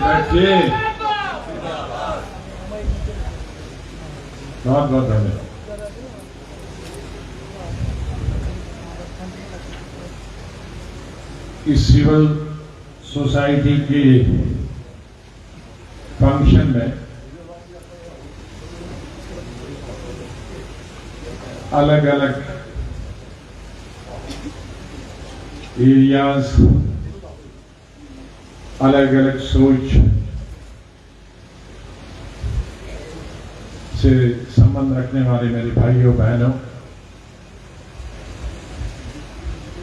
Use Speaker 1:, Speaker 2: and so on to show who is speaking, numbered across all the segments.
Speaker 1: बैठिए। बहुत बहुत धन्यवाद। इस सिविल सोसाइटी के फंक्शन में अलग अलग एरियाज, अलग अलग सोच से संबंध रखने वाले मेरे भाइयों बहनों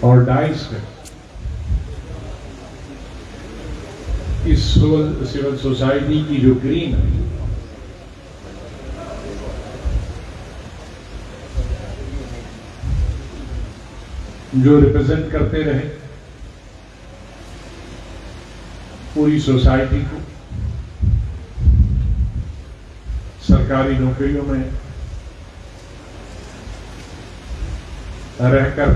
Speaker 1: और डाइस पे इस सिविल सोसाइटी की जो ग्रीन है, जो रिप्रेजेंट करते रहे पूरी सोसाइटी को, सरकारी नौकरियों में रहकर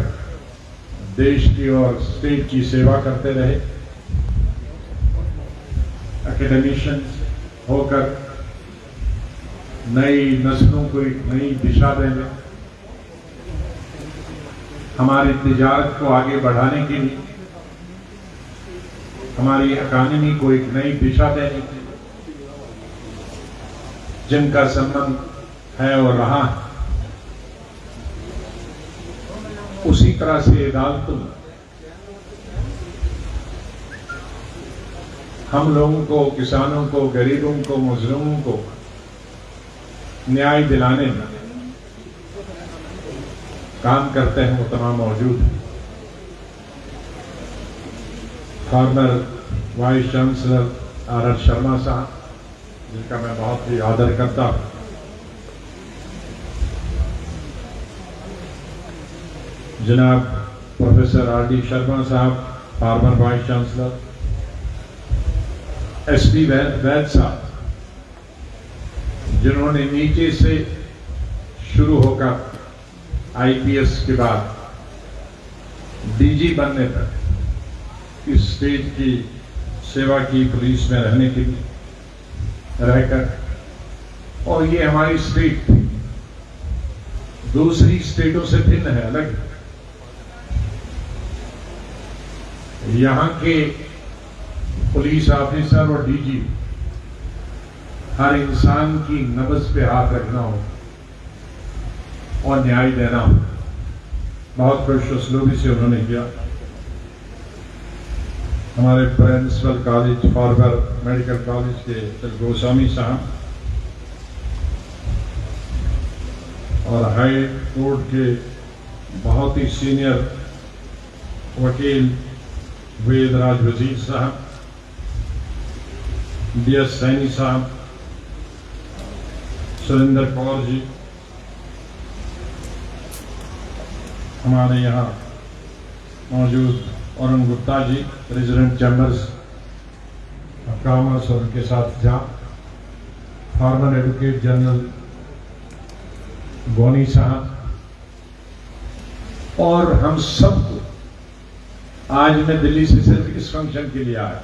Speaker 1: देश की और स्टेट की सेवा करते रहे, एकेडमिशियंस होकर नई नस्लों को एक नई दिशा देने, हमारी तिजारत को आगे बढ़ाने के लिए, हमारी इकॉनमी को एक नई दिशा देने के लिए जिनका संबंध है और रहा है, उसी तरह से अदालतों हम लोगों को, किसानों को, गरीबों को, मजलूमों को न्याय दिलाने में काम करते हैं, वो तमाम मौजूद हैं। Former vice chancellor R Sharma साहब, जिनका मैं बहुत ही आदर करता हूं, जनाब प्रोफेसर आर.डी. शर्मा साहब, फॉर्मर वाइस चांसलर, एस.पी. वैद साहब, जिन्होंने नीचे से शुरू होकर आईपीएस के बाद डीजी बनने तक इस स्टेट की सेवा की, पुलिस में रहने के लिए रहकर, और ये हमारी स्टेट दूसरी स्टेटों से भिन्न है, अलग है। यहां के पुलिस ऑफिसर और डीजी हर इंसान की नब्ज पे हाथ रखना हो और न्याय देना हो, बहुत खुश उसलूबी से उन्होंने किया। हमारे principal college, former medical college के गोस्वामी साहब और हाई कोर्ट के बहुत ही सीनियर वकील वेदराज वजीर साहब, DS सैनी साहब, सुरेंद्र कौर जी, हमारे यहाँ मौजूद Arun Gupta ji, president chambers of commerce, और उनके साथ जहाँ फॉर्मर एडवोकेट जनरल गोनी साहब, और हम सबको आज मैं दिल्ली से सिर्फ इस फंक्शन के लिए आया,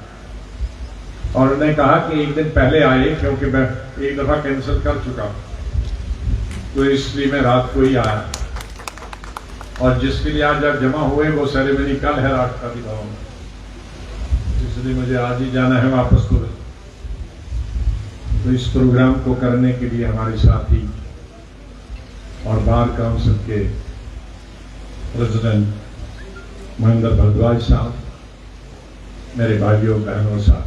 Speaker 1: और उन्होंने कहा कि एक दिन पहले आए क्योंकि मैं एक दफा कैंसिल कर चुका हूं, तो इसलिए मैं रात को ही आया, और जिसके लिए आज आप जमा हुए वो सेरेमनी कल है राष्ट्रपति भवन में, इसलिए मुझे आज ही जाना है वापस तुरंत। तो इस प्रोग्राम को करने के लिए हमारे साथी और बार काउंसिल के प्रेसिडेंट महेंद्र भरद्वाज साहब, मेरे भाइयों बहनों साथ,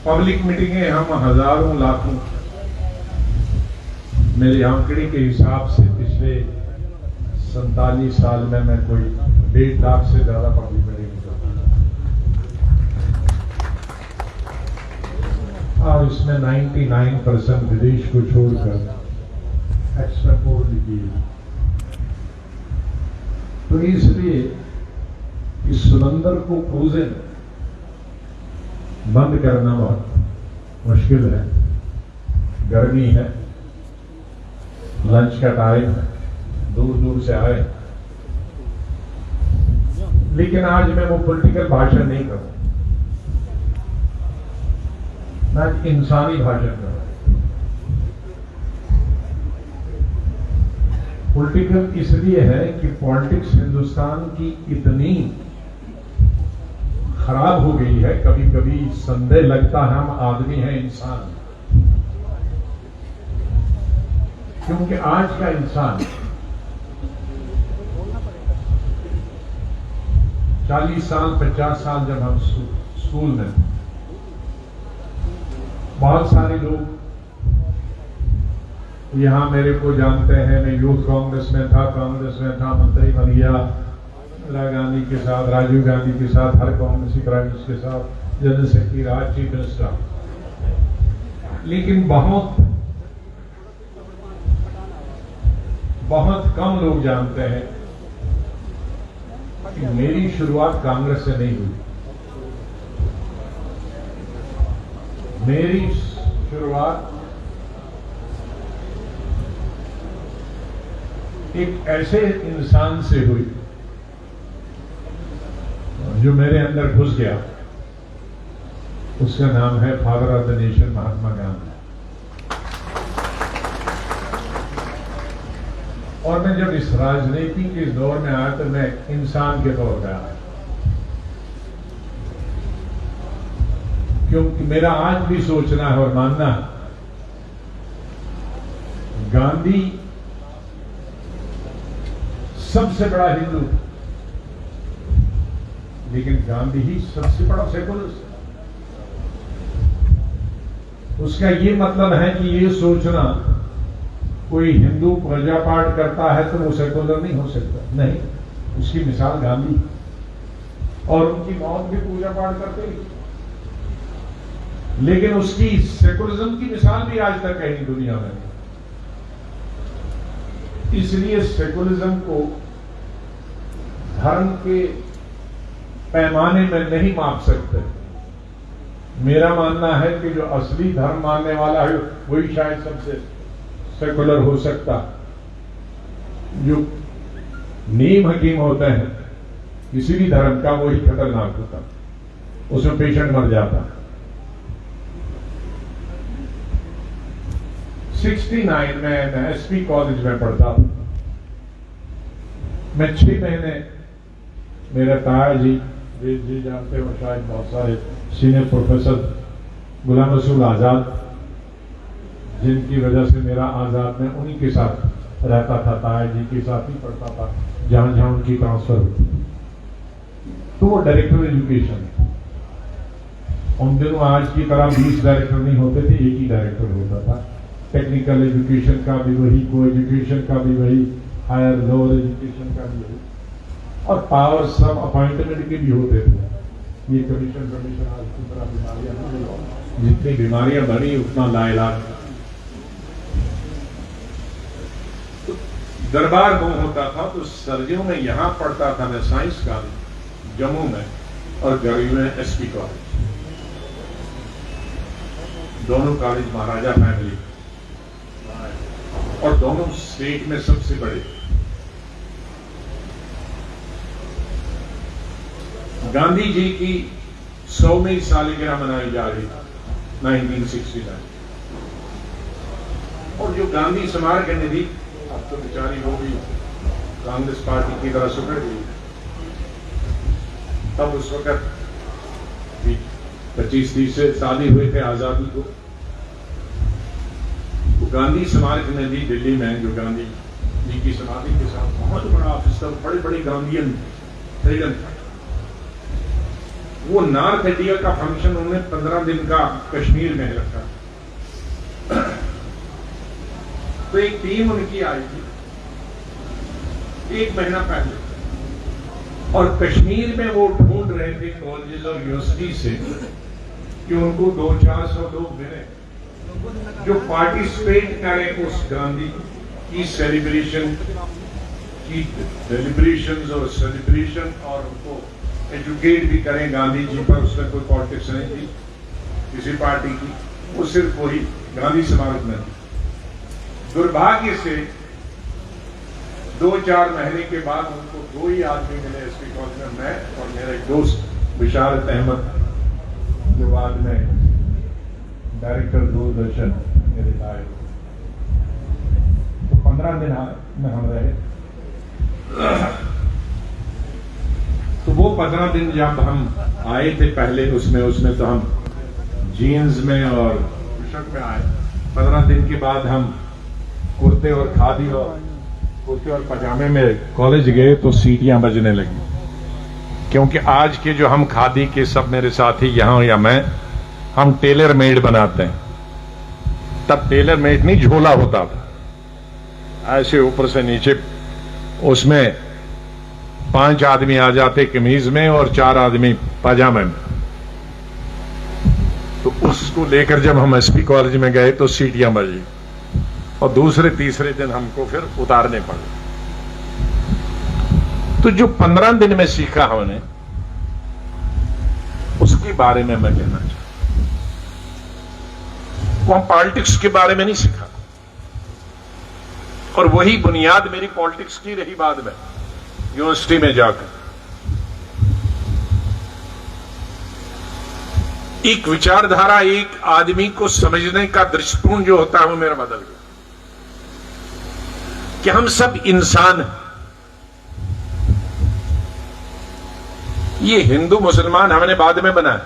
Speaker 1: पब्लिक मीटिंगें हम हजारों लाखों, मेरी आंकड़े के हिसाब से पिछले 47 साल में मैं कोई 1.5 लाख से ज्यादा पब्लिक मीटिंग करता, और इसमें 99% विदेश को छोड़कर एक्सपोर्ट की। तो इसलिए इस समंदर को खोजे बंद करना बहुत मुश्किल है। गर्मी है, लंच का टाइम, दूर दूर से आए, लेकिन आज मैं वो पॉलिटिकल भाषण नहीं करूं, मैं इंसानी भाषण करूं। पॉलिटिकल इसलिए है कि पॉलिटिक्स हिंदुस्तान की इतनी खराब हो गई है, कभी कभी संदेह लगता है हम आदमी हैं, इंसान। क्योंकि आज का इंसान 40 साल 50 साल जब हम स्कूल में, बहुत सारे लोग यहां मेरे को जानते हैं, मैं यूथ कांग्रेस में था, मंत्री बन गया इंदिरा गांधी के साथ, राजीव गांधी के साथ, हर कांग्रेसी प्राइम मिनिस्टर के साथ, जनरल सेक्रेटरी, आज चीफ मिनिस्टर। लेकिन बहुत कम लोग जानते हैं कि मेरी शुरुआत कांग्रेस से नहीं हुई। मेरी शुरुआत एक ऐसे इंसान से हुई जो मेरे अंदर घुस गया। उसका नाम है father of the nation, Mahatma Gandhi. और मैं जब इस राजनीति के दौर में आया तो मैं इंसान के दौर में आया, क्योंकि मेरा आज भी सोचना है और मानना है, गांधी सबसे बड़ा हिंदू, लेकिन गांधी ही सबसे बड़ा सेकुलरिस्ट। उसका ये मतलब है कि ये सोचना कोई हिंदू पूजा पाठ करता है तो वो सेकुलर नहीं हो सकता, नहीं। उसकी मिसाल गांधी, और उनकी मौत भी पूजा पाठ करते ही, लेकिन उसकी सेकुलरिज्म की मिसाल भी आज तक कहीं दुनिया में। इसलिए सेकुलरिज्म को धर्म के पैमाने में नहीं माप सकते। मेरा मानना है कि जो असली धर्म मानने वाला है वही शायद सबसे सेकुलर हो सकता। जो नीम हकीम होते हैं किसी भी धर्म का, वही खतरनाक होता, उसमें पेशेंट मर जाता। 69 में मैं एसपी कॉलेज में पढ़ता था। मैं 6 महीने, मेरे ताया जी, जी जानते हो शायद, बहुत सारे सीनियर प्रोफेसर, गुलाम रसूल आजाद, जिनकी वजह से मेरा आजाद में उन्हीं के साथ रहता था, ताया जी के साथ ही पढ़ता था जहां जहां उनकी ट्रांसफर होती। तो वो डायरेक्टर एजुकेशन, उन दिनों आज की तरह 20 डायरेक्टर नहीं होते थे, एक ही डायरेक्टर होता था। टेक्निकल एजुकेशन का भी वही, को एजुकेशन का भी वही, हायर लोअर एजुकेशन का भी वही, और पावर सब अपॉइंटमेंट के भी होते थे। ये कमीशन आज की तरह बीमारियां नहीं, जितनी बीमारियां बनी उतना लाइलाज। तो दरबार गांव होता था, तो सर्दियों में यहां पढ़ता था मैं साइंस कॉलेज जम्मू में, और गर्मियों में एसपी कॉलेज। दोनों कॉलेज महाराजा फैमिली, और दोनों स्टेट में सबसे बड़े। गांधी जी की 100वीं सालगिरह मनाई जा रही थी 1969, और जो गांधी स्मारक निधि, अब तो बेचारी वो भी कांग्रेस पार्टी की तरह सुधर गई। तब उस वक्त 25-30 साल ही हुए थे आजादी को। गांधी स्मारक निधि दिल्ली में, जो गांधी जी की समाधि के साथ बहुत बड़ा ऑफिस था, बड़े बड़े गांधीयन फ्रीडम था। वो नॉर्थ इंडिया का फंक्शन उन्होंने 15 दिन का कश्मीर में रखा। तो एक टीम उनकी आई थी 1 महीना पहले, और कश्मीर में वो ढूंढ रहे थे कॉलेज और यूनिवर्सिटी से कि उनको 200-400 लोग मिले जो पार्टिसिपेट करें उस गांधी की सेलिब्रेशन और सेलिब्रेशन, और उनको एजुकेट भी करें गांधी जी पर। उसमें कोई पॉलिटिक्स नहीं थी किसी पार्टी की, वो सिर्फ वही गांधी स्मारक में। दुर्भाग्य से 2-4 महीने के बाद उनको 2 ही आदमी मिले एसपी कॉलेज में, मैं और मेरा एक दोस्त बिशारत अहमद, जो बाद में डायरेक्टर दूरदर्शन मेरे लाए। तो 15 दिन में हम रहे। तो वो 15 दिन जब हम आए थे पहले, उसमें तो हम जीन्स में और टी-शर्ट में आए। 15 दिन के बाद हम कुर्ते और खादी और कुर्ते और पजामे में कॉलेज गए तो सीटियां बजने लगी, क्योंकि आज के जो हम खादी के सब मेरे साथी यहां या मैं, हम टेलर मेड बनाते हैं। तब टेलर मेड नहीं, झोला होता था ऐसे ऊपर से नीचे, उसमें 5 आदमी आ जाते कमीज में और 4 आदमी पजामे में। तो उसको लेकर जब हम एसपी कॉलेज में गए तो सीटियां बजी और दूसरे तीसरे दिन हमको फिर उतारने पड़े। तो जो 15 दिन में सीखा हमने, उसके बारे में मैं कहना चाहता हूं। वो हम पॉलिटिक्स के बारे में नहीं सीखा, और वही बुनियाद मेरी पॉलिटिक्स की रही बाद में यूनिवर्सिटी में जाकर। एक विचारधारा, एक आदमी को समझने का दृष्टिकोण जो होता है वो मेरा बदल गया कि हम सब इंसान हैं। ये हिंदू मुसलमान हमने बाद में बनाया,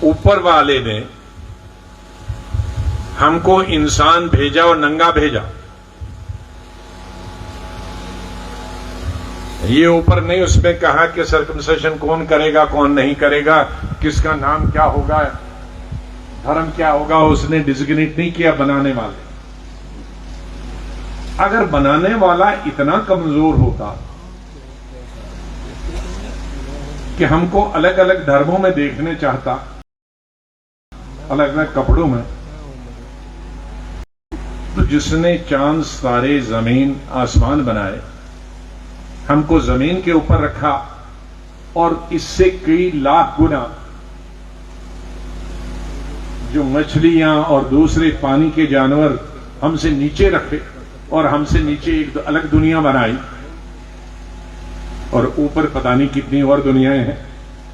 Speaker 1: ऊपर वाले ने हमको इंसान भेजा और नंगा भेजा। ये ऊपर नहीं उसमें कहा कि सर्कमसाइजेशन कौन करेगा कौन नहीं करेगा, किसका नाम क्या होगा, धर्म क्या होगा, उसने डिजिग्नेट नहीं किया बनाने वाले। अगर बनाने वाला इतना कमजोर होता कि हमको अलग अलग धर्मों में देखने चाहता, अलग अलग कपड़ों में, तो जिसने चांद तारे जमीन आसमान बनाए, हमको जमीन के ऊपर रखा और इससे कई लाख गुना जो मछलियां और दूसरे पानी के जानवर हमसे नीचे रखे और हमसे नीचे एक अलग दुनिया बनाई, और ऊपर पता नहीं कितनी और दुनियाएं हैं।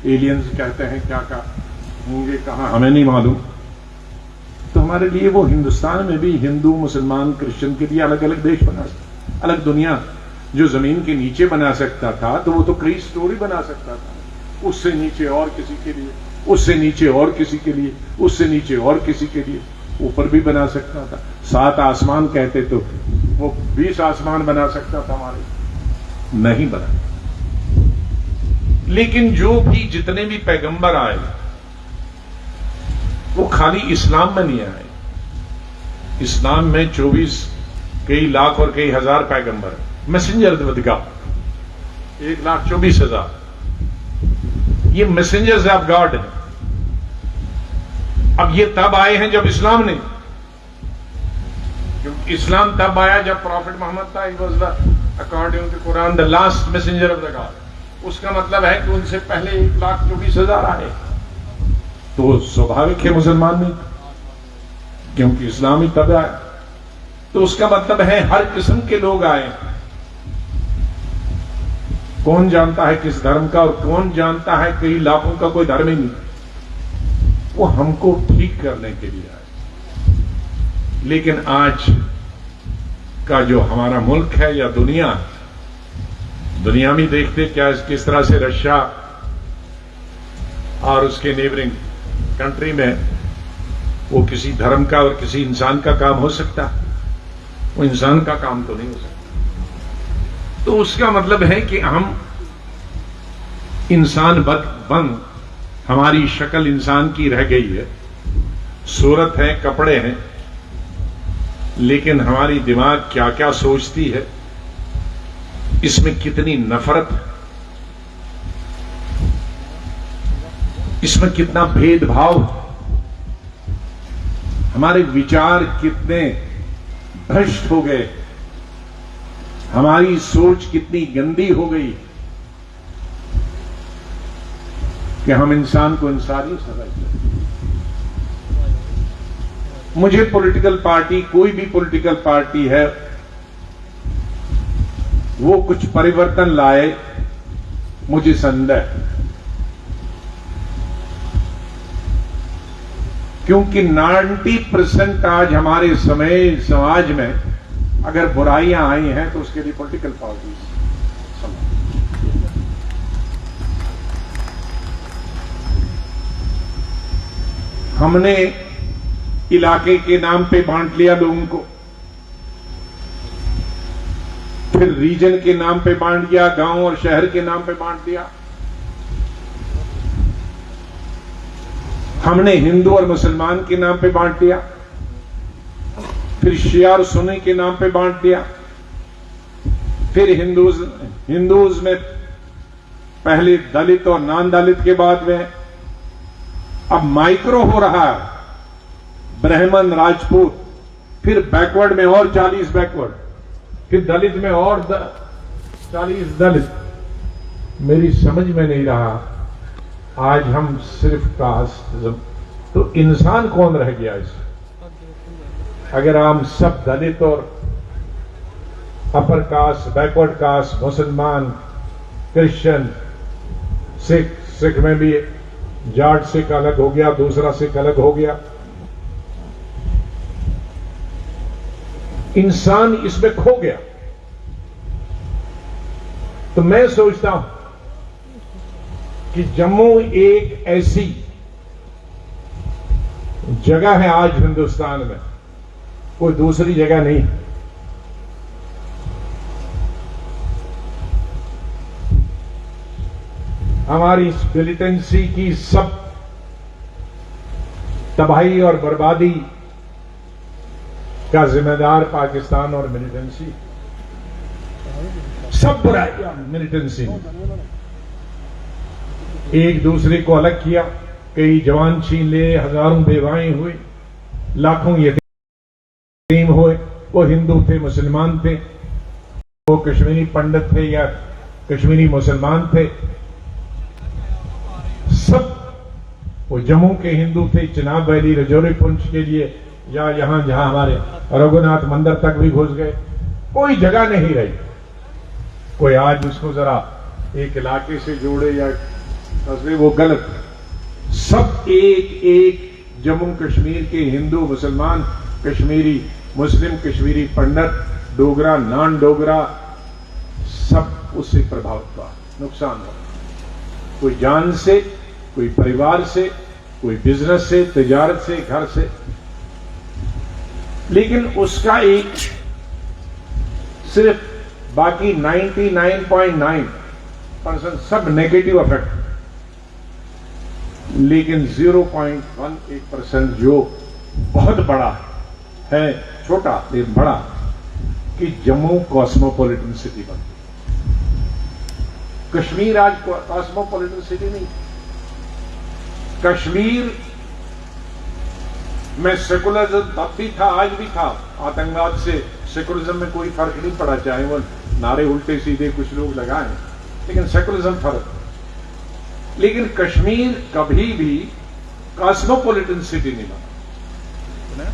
Speaker 1: एलियंस कहते हैं, क्या क्या होंगे कहां हमें नहीं मालूम। तो हमारे लिए वो हिंदुस्तान में भी हिंदू मुसलमान क्रिश्चियन के लिए अलग अलग देश बना सकता, अलग दुनिया जो जमीन के नीचे बना सकता था, तो वो तो कई स्टोरी बना सकता था। उससे नीचे और किसी के लिए, उससे नीचे और किसी के लिए, उससे नीचे और किसी के लिए, ऊपर भी बना सकता था। 7 आसमान कहते तो वो 20 आसमान बना सकता था, हमारे नहीं बना। लेकिन जो भी जितने भी पैगंबर आए वो खाली इस्लाम में नहीं आए। इस्लाम में 24 कई लाख और कई हजार पैगंबर, मैसेंजर विद गॉड 1,24,000, ये मैसेंजर्स ऑफ गॉड है। अब ये तब आए हैं जब इस्लाम नहीं, क्योंकि इस्लाम तब आया जब प्रॉफिट मोहम्मद था, he was the according to Quran the last messenger of the God. उसका मतलब है कि उनसे पहले 1,24,000 आए, तो स्वाभाविक है मुसलमान नहीं, क्योंकि इस्लाम ही तब आया। तो उसका मतलब है हर किस्म के लोग आए। कौन जानता है किस धर्म का, और कौन जानता है कई लाखों का कोई धर्म ही नहीं। वो हमको ठीक करने के लिए आए। लेकिन आज का जो हमारा मुल्क है या दुनिया में देखते क्या किस तरह से रशिया और उसके नेबरिंग कंट्री में वो किसी धर्म का और किसी इंसान का काम हो सकता, वो इंसान का काम तो नहीं हो सकता। तो उसका मतलब है कि हम इंसान बन, हमारी शक्ल इंसान की रह गई है, सूरत है, कपड़े हैं, लेकिन हमारी दिमाग क्या क्या सोचती है, इसमें कितनी नफरत है, इसमें कितना भेदभाव, हमारे विचार कितने भ्रष्ट हो गए, हमारी सोच कितनी गंदी हो गई कि हम इंसान को इंसान ही समझते।
Speaker 2: मुझे पॉलिटिकल पार्टी, कोई भी पॉलिटिकल पार्टी है, वो कुछ परिवर्तन लाए, मुझे संदेह है। क्योंकि 90% आज हमारे समाज में अगर बुराइयां आई हैं तो उसके लिए पॉलिटिकल पार्टी। हमने इलाके के नाम पे बांट लिया लोगों को, फिर रीजन के नाम पे बांट दिया, गांव और शहर के नाम पे बांट दिया। हमने हिंदू और मुसलमान के नाम पे बांट दिया, फिर शिया और सुन्नी के नाम पे बांट दिया, फिर हिंदूज में पहले दलित और नॉन दलित के बाद में अब माइक्रो हो रहा है, ब्राह्मण, राजपूत, फिर बैकवर्ड में और 40 बैकवर्ड, फिर दलित में और 40 दलित। मेरी समझ में नहीं रहा, आज हम सिर्फ कास्ट, तो इंसान कौन रह गया इसमें? अगर हम सब दलित और अपर कास्ट, बैकवर्ड कास्ट, मुसलमान, क्रिश्चियन, सिख में भी जाट सिख अलग हो गया, दूसरा सिख अलग हो गया, इंसान इसमें खो गया। तो मैं सोचता हूं कि जम्मू एक ऐसी जगह है आज हिंदुस्तान में, कोई दूसरी जगह नहीं। हमारी इस मिलिटेंसी की सब तबाही और बर्बादी का जिम्मेदार पाकिस्तान और मिलिटेंसी, सब बुराइयां मिलिटेंसी ने एक दूसरे को अलग किया, कई जवान छीन लिए, हजारों बेवाएं हुई, लाखों यतीम हुए। वो हिंदू थे, मुसलमान थे, वो कश्मीरी पंडित थे या कश्मीरी मुसलमान थे, सब वो जम्मू के हिंदू थे, चिनाब वैली, रजौरी पुंछ के लिए या यहां जहां हमारे रघुनाथ मंदिर तक भी घुस गए, कोई जगह नहीं रही। कोई आज उसको जरा एक इलाके से जोड़े या तस्वीर, वो गलत है। सब एक जम्मू कश्मीर के हिंदू, मुसलमान, कश्मीरी मुस्लिम, कश्मीरी पंडित, डोगरा, नॉन डोगरा, सब उससे प्रभावित हुआ, नुकसान हुआ। कोई जान से, कोई परिवार से, कोई बिजनेस से, तिजारत से, घर से। लेकिन उसका एक सिर्फ बाकी 99.9% सब नेगेटिव इफेक्ट, लेकिन 0.18% जो बहुत बड़ा है, छोटा लेकिन बड़ा, कि जम्मू कॉस्मोपॉलिटन सिटी बन गई। कश्मीर आज कॉस्मोपॉलिटन सिटी नहीं। कश्मीर में सेकुलरिज्म तब भी था, आज भी था। आतंकवाद से सेकुलरिज्म में कोई फर्क नहीं पड़ा, चाहे वो नारे उल्टे सीधे कुछ लोग लगाएं, लेकिन सेकुलरिज्म फर्क। लेकिन कश्मीर कभी भी कॉस्मोपॉलिटन सिटी नहीं बना।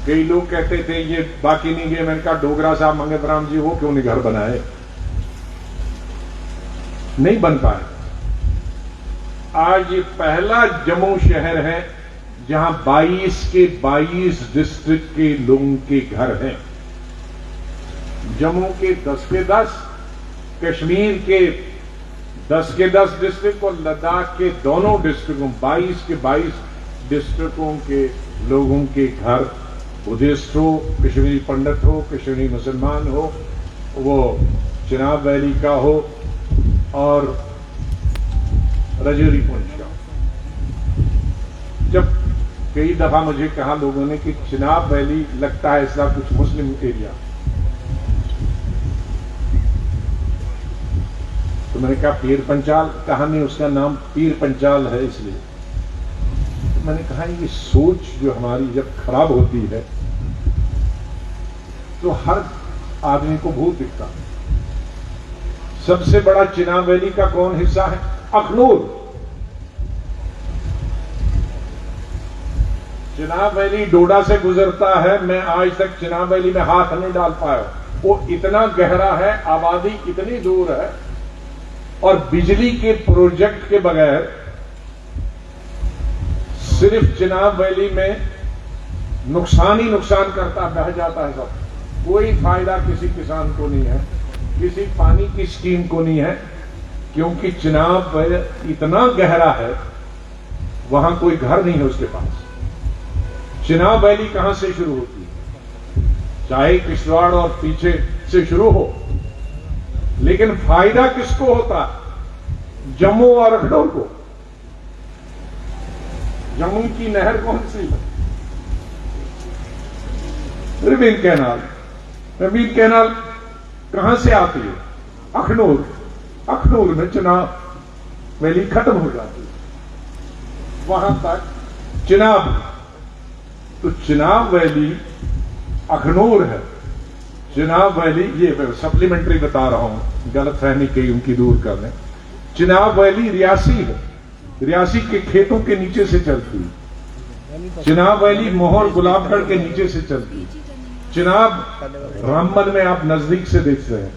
Speaker 2: कई लोग कहते थे ये बाकी नहीं गए, मैंने कहा डोगरा साहब, मंगत राम जी, वो क्यों नहीं घर बनाए? नहीं बन पाए। आज ये पहला जम्मू शहर है जहां 22 के 22 डिस्ट्रिक्ट के लोगों के घर हैं। जम्मू के 10 के 10, कश्मीर के 10 के 10 डिस्ट्रिक्ट और लद्दाख के दोनों डिस्ट्रिक्टों 22 के 22 डिस्ट्रिक्टों के लोगों के घर, बुद्धिस्ट हो, कश्मीरी पंडित हो, कश्मीरी मुसलमान हो, वो चिनाब वैली का हो और रजौरी पुंछ का। जब कई दफा मुझे कहा लोगों ने कि चिनाब वैली लगता है ऐसा कुछ मुस्लिम एरिया, तो मैंने कहा पीर पंचाल, कहा नहीं उसका नाम पीर पंचाल है इसलिए। तो मैंने कहा ये सोच जो हमारी जब खराब होती है तो हर आदमी को भूत दिखता। सबसे बड़ा चिनाब वैली का कौन हिस्सा है? अखनूर। चिनाब वैली डोडा से गुजरता है, मैं आज तक चिनाब वैली में हाथ नहीं डाल पाया। वो इतना गहरा है, आबादी इतनी दूर है, और बिजली के प्रोजेक्ट के बगैर सिर्फ चिनाब वैली में नुकसान ही नुकसान करता, बह जाता है सब। कोई फायदा किसी किसान को नहीं है, किसी पानी की स्कीम को नहीं है, क्योंकि चिनाब इतना गहरा है, वहां कोई घर नहीं है उसके पास। चिनाब वैली कहां से शुरू होती है? चाहे किश्तवाड़ और पीछे से शुरू हो, लेकिन फायदा किसको होता है? जम्मू और अखनूर को। जम्मू की नहर कौन सी है? Reveal canal. रिवील कैनाल कहां से आती है? अखनूर। अखनूर में चिनाब वैली खत्म हो जाती है, वहां तक चिनाब। तो चिनाब वैली अखनूर है। चिनाब वैली, ये सप्लीमेंट्री बता रहा हूं, गलतफहमी कहीं उनकी दूर करने। चिनाब वैली रियासी है, रियासी के खेतों के नीचे से चलती है। चिनाब वैली मोहर गुलाबगढ़ के नीचे से चलती है। चिनाब रामबन में आप नजदीक से देख रहे हैं।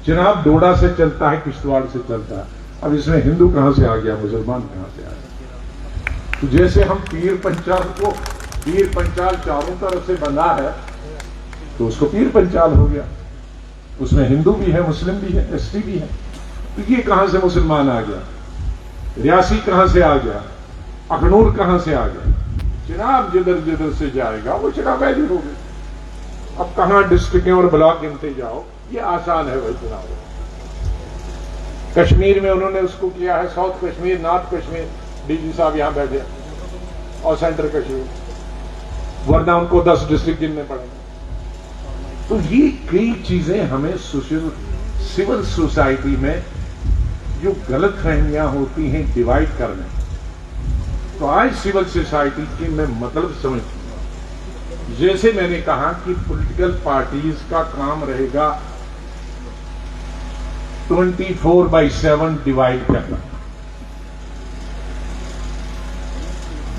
Speaker 2: चिनाब डोडा से चलता है, किश्तवाड़ से चलता है। अब इसमें हिंदू कहां से आ गया, मुसलमान कहां से आ गया? तो जैसे हम पीर पंचाल चारों तरफ से बंधा है, तो उसको पीर पंचाल हो गया। उसमें हिंदू भी है, मुस्लिम भी है, एसटी भी है। तो ये कहां से मुसलमान आ गया? रियासी कहां से आ गया? अखनूर कहां से आ गया? चिनाब जिधर जिधर से जाएगा वो चिनाब वैली हो गई। अब कहां डिस्ट्रिक्टें और ब्लॉक गिनते जाओ, ये आसान है वही चुनाव। कश्मीर में उन्होंने उसको किया है, south Kashmir, north Kashmir, DG साहब यहां बैठे, और सेंट्रल कश्मीर, वरना उनको 10 डिस्ट्रिक्ट गिनने पड़ेंगे। तो ये कई चीजें हमें सिविल सोसाइटी में जो गलत फहमियां होती हैं डिवाइड करने, तो आज सिविल सोसाइटी की मैं मतलब समझती हूं। जैसे मैंने कहा कि पॉलिटिकल पार्टीज का काम रहेगा 24/7 डिवाइड करना,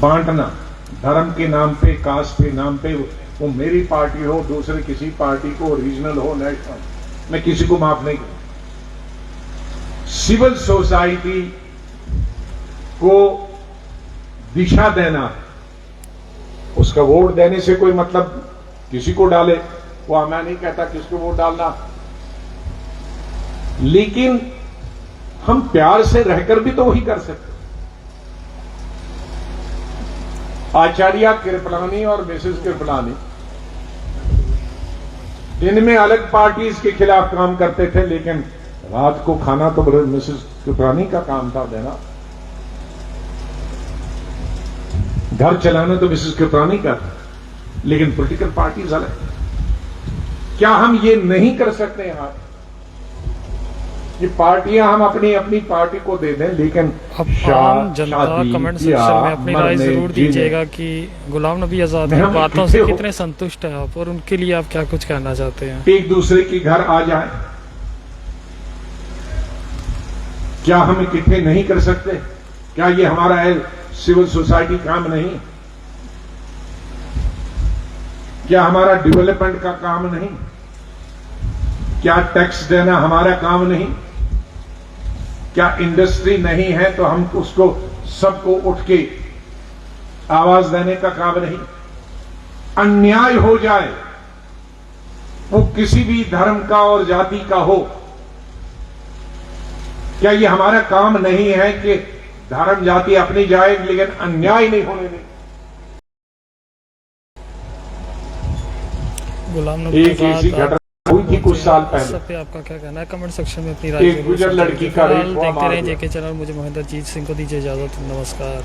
Speaker 2: बांटना, धर्म के नाम पे, कास्ट के नाम पे। वो मेरी पार्टी हो, दूसरे किसी पार्टी को, रीजनल हो, नेशनल, मैं किसी को माफ नहीं करूं। सिविल सोसाइटी को दिशा देना, उसका वोट देने से कोई मतलब किसी को डाले, वो मैं नहीं कहता किसको वोट डालना, लेकिन हम प्यार से रहकर भी तो वही कर सकते। आचार्य कृपलानी और मिसेस कृपलानी दिन में अलग पार्टीज के खिलाफ काम करते थे, लेकिन रात को खाना तो मिसेस कृपलानी का काम था देना, घर चलाना तो मिसेस कृपलानी का था, लेकिन पॉलिटिकल पार्टीज अलग। क्या हम ये नहीं कर सकते यहां? ये पार्टियां हम अपनी अपनी पार्टी को दे दें, लेकिन
Speaker 3: आम जनता कमेंट सेक्शन में अपनी राय जरूर दीजिएगा कि गुलाम नबी आजाद की बातों से कितने संतुष्ट हैं आप, और उनके लिए आप क्या कुछ कहना चाहते हैं?
Speaker 2: एक दूसरे के घर आ जाए, क्या हम इकट्ठे नहीं कर सकते? क्या ये हमारा है सिविल सोसाइटी काम नहीं? क्या हमारा डेवलपमेंट का काम नहीं? क्या टैक्स देना हमारा काम नहीं? क्या इंडस्ट्री नहीं है तो हम उसको सबको उठ के आवाज देने का काम नहीं? अन्याय हो जाए, वो किसी भी धर्म का और जाति का हो, क्या ये हमारा काम नहीं है कि धर्म जाति अपनी जाए, लेकिन अन्याय नहीं होने दें?
Speaker 3: गुलाम नबी
Speaker 2: एक ऐसी घटना हुई थी कुछ साल पहले।
Speaker 3: सब पे आपका क्या कहना है? कमेंट सेक्शन में अपनी राय
Speaker 2: एक गुजर लड़की का रेप हुआ,
Speaker 3: देखते रहे जेके चैनल। मुझे मोहिंदर जीत सिंह को दीजिए इजाजत। नमस्कार।